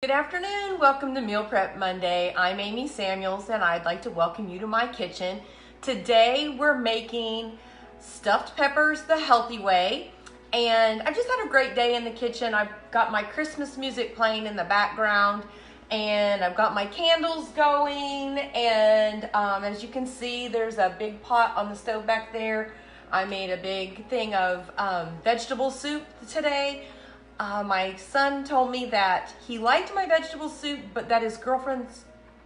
Good afternoon. Welcome to Meal Prep Monday. I'm Amy Samuels and I'd like to welcome you to my kitchen. Today we're making stuffed peppers the healthy way. And I've just had a great day in the kitchen. I've got my Christmas music playing in the background and I've got my candles going. And as you can see, there's a big pot on the stove back there. I made a big thing of vegetable soup today. My son told me that he liked my vegetable soup, but that his girlfriend's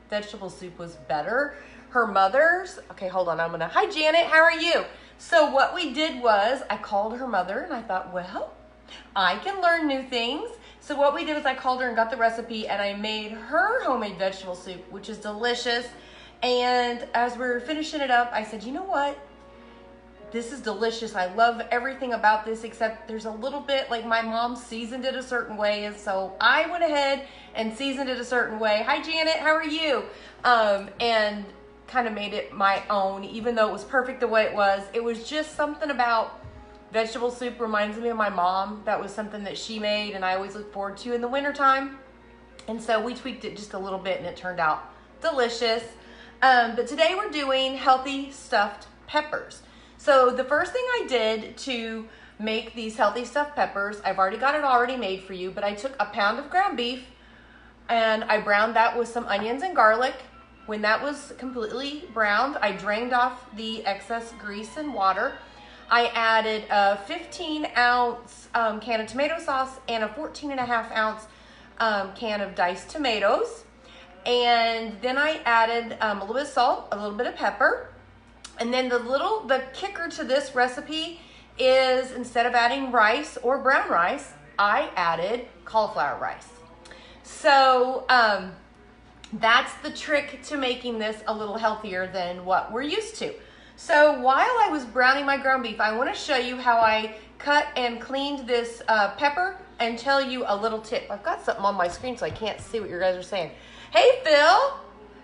vegetable soup was better. Her mother's, okay, hold on, hi Janet, how are you? So what we did was I called her mother and I thought, well, I can learn new things. So what we did was I called her and got the recipe and I made her homemade vegetable soup, which is delicious. And as we were finishing it up, I said, you know what? This is delicious. I love everything about this, except there's a little bit like my mom seasoned it a certain way. And so I went ahead and seasoned it a certain way. Hi, Janet, how are you? And kind of made it my own, even though it was perfect the way it was. It was just something about vegetable soup reminds me of my mom. That was something that she made and I always look forward to in the wintertime. And so we tweaked it just a little bit and it turned out delicious. But today we're doing healthy stuffed peppers. So the first thing I did to make these healthy stuffed peppers, I've already got it already made for you, but I took a pound of ground beef and I browned that with some onions and garlic. When that was completely browned, I drained off the excess grease and water. I added a 15-ounce can of tomato sauce and a 14.5-ounce can of diced tomatoes. And then I added a little bit of salt, a little bit of pepper. And then the kicker to this recipe is instead of adding rice or brown rice, I added cauliflower rice. So that's the trick to making this a little healthier than what we're used to. So while I was browning my ground beef, I want to show you how I cut and cleaned this pepper and tell you a little tip. I've got something on my screen so I can't see what you guys are saying. Hey, Phil.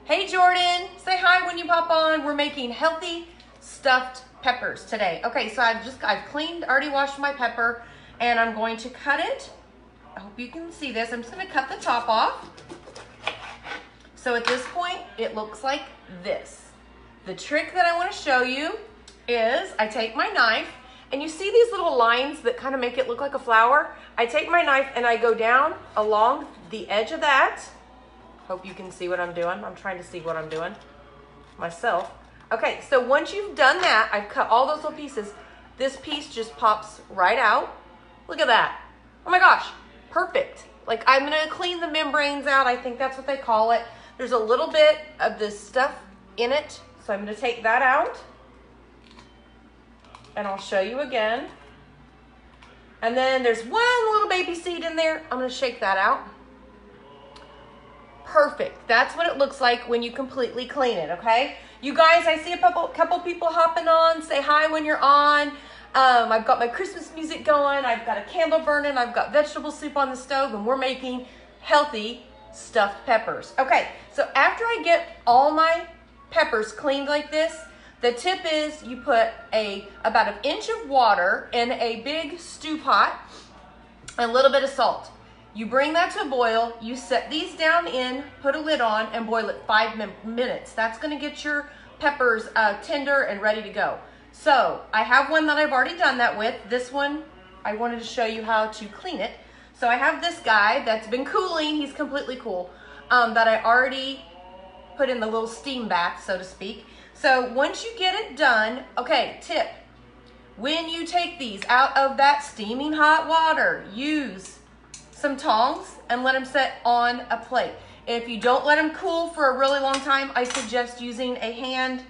Hey, Jordan, say hi when you pop on. We're making healthy stuffed peppers today. Okay, so I've already washed my pepper and I'm going to cut it. I hope you can see this. I'm just gonna cut the top off. So at this point, it looks like this. The trick that I wanna show you is I take my knife and you see these little lines that kind of make it look like a flower? I take my knife and I go down along the edge of that. Hope you can see what I'm doing. I'm trying to see what I'm doing myself. Okay, so once you've done that, I've cut all those little pieces. This piece just pops right out. Look at that. Oh my gosh, perfect. Like I'm gonna clean the membranes out. I think that's what they call it. There's a little bit of this stuff in it. So I'm gonna take that out and I'll show you again. And then there's one little baby seed in there. I'm gonna shake that out. Perfect. That's what it looks like when you completely clean it, okay? You guys, I see a couple people hopping on. Say hi when you're on. I've got my Christmas music going. I've got a candle burning. I've got vegetable soup on the stove, and we're making healthy stuffed peppers. Okay, so after I get all my peppers cleaned like this, the tip is you put about an inch of water in a big stew pot, and a little bit of salt. You bring that to a boil, you set these down in, put a lid on, and boil it 5 minutes. That's gonna get your peppers tender and ready to go. So I have one that I've already done that with. This one, I wanted to show you how to clean it. So I have this guy that's been cooling, he's completely cool, that I already put in the little steam bath, so to speak. So once you get it done, okay, tip, when you take these out of that steaming hot water, use some tongs and let them set on a plate. If you don't let them cool for a really long time, I suggest using a hand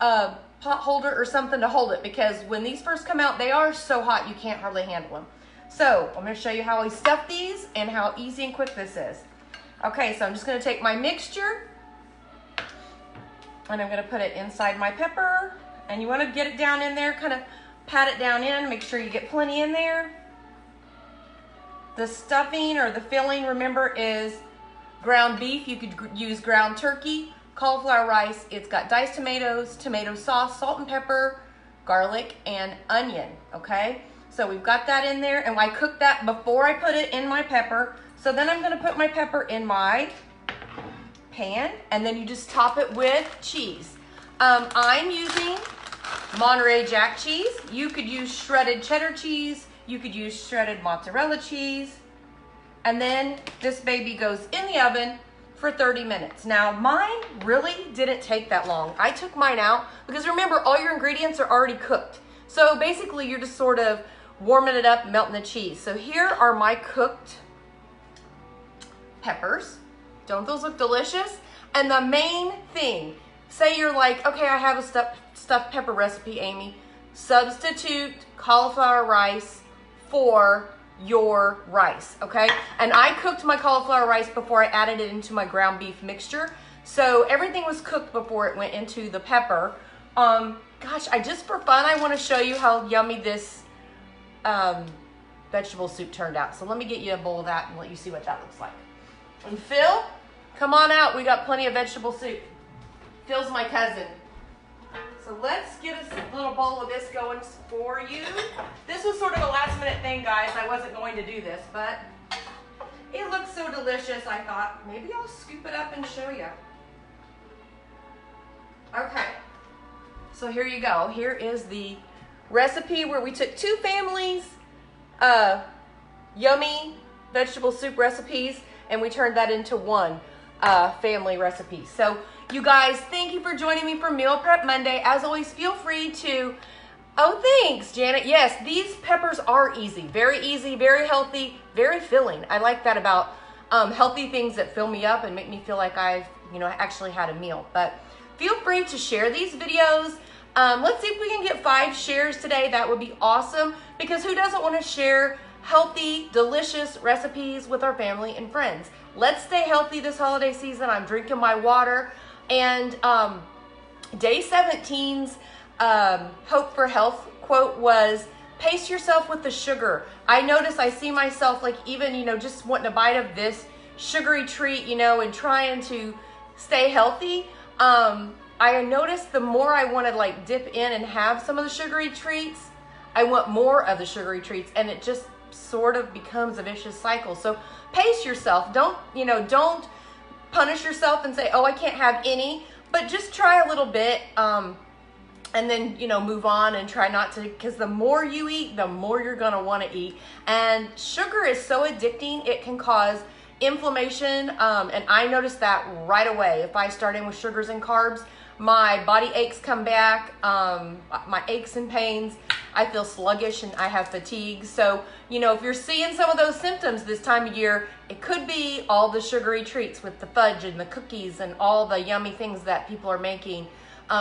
pot holder or something to hold it, because when these first come out, they are so hot you can't hardly handle them. So I'm gonna show you how I stuff these and how easy and quick this is. Okay, so I'm just gonna take my mixture and I'm gonna put it inside my pepper, and you wanna get it down in there, kind of pat it down in, make sure you get plenty in there. The stuffing or the filling, remember, is ground beef. You could use ground turkey, cauliflower rice. It's got diced tomatoes, tomato sauce, salt and pepper, garlic, and onion, okay? So we've got that in there, and I cooked that before I put it in my pepper. So then I'm gonna put my pepper in my pan, and then you just top it with cheese. I'm using Monterey Jack cheese. You could use shredded cheddar cheese. You could use shredded mozzarella cheese. And then this baby goes in the oven for 30 minutes. Now mine really didn't take that long. I took mine out because remember, all your ingredients are already cooked. So basically you're just sort of warming it up, melting the cheese. So here are my cooked peppers. Don't those look delicious? And the main thing, say you're like, okay, I have a stuffed pepper recipe, Amy. Substitute cauliflower rice for your rice, okay? And I cooked my cauliflower rice before I added it into my ground beef mixture. So everything was cooked before it went into the pepper. Gosh, just for fun, I want to show you how yummy this vegetable soup turned out. So let me get you a bowl of that and let you see what that looks like. And Phil, come on out. We got plenty of vegetable soup. Phil's my cousin. So let's get a little bowl of this going for you. This was sort of a last minute thing, guys. I wasn't going to do this, but it looks so delicious. I thought maybe I'll scoop it up and show you. Okay, so here you go. Here is the recipe where we took two families, yummy vegetable soup recipes, and we turned that into one family recipe. So you guys, thank you for joining me for Meal Prep Monday. As always, feel free to, oh, thanks, Janet. Yes, these peppers are easy, very healthy, very filling. I like that about healthy things that fill me up and make me feel like I've, actually had a meal. But feel free to share these videos. Let's see if we can get 5 shares today. That would be awesome, because who doesn't want to share healthy, delicious recipes with our family and friends? Let's stay healthy this holiday season. I'm drinking my water. And day 17's Hope for Health quote was, pace yourself with the sugar. I notice I see myself like even, just wanting a bite of this sugary treat, and trying to stay healthy. I noticed the more I want to like dip in and have some of the sugary treats, I want more of the sugary treats, and it just sort of becomes a vicious cycle. So pace yourself. Don't punish yourself and say, oh, I can't have any, but just try a little bit, and then, move on and try not to, because the more you eat, the more you're going to want to eat. And sugar is so addicting, it can cause inflammation, and I noticed that right away. If I start in with sugars and carbs, my body aches come back, my aches and pains, I feel sluggish and I have fatigue. So, if you're seeing some of those symptoms this time of year, it could be all the sugary treats with the fudge and the cookies and all the yummy things that people are making.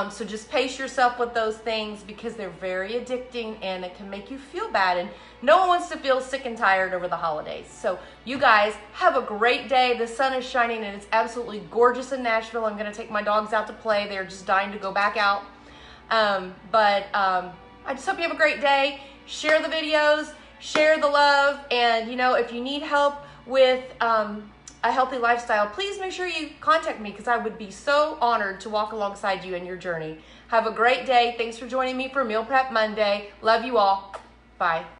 So just pace yourself with those things, because they're very addicting and it can make you feel bad. And no one wants to feel sick and tired over the holidays. So you guys have a great day. The sun is shining and it's absolutely gorgeous in Nashville. I'm going to take my dogs out to play. They're just dying to go back out. I just hope you have a great day. Share the videos, share the love. And if you need help with a healthy lifestyle, please make sure you contact me, because I would be so honored to walk alongside you in your journey. Have a great day. Thanks for joining me for Meal Prep Monday. Love you all. Bye.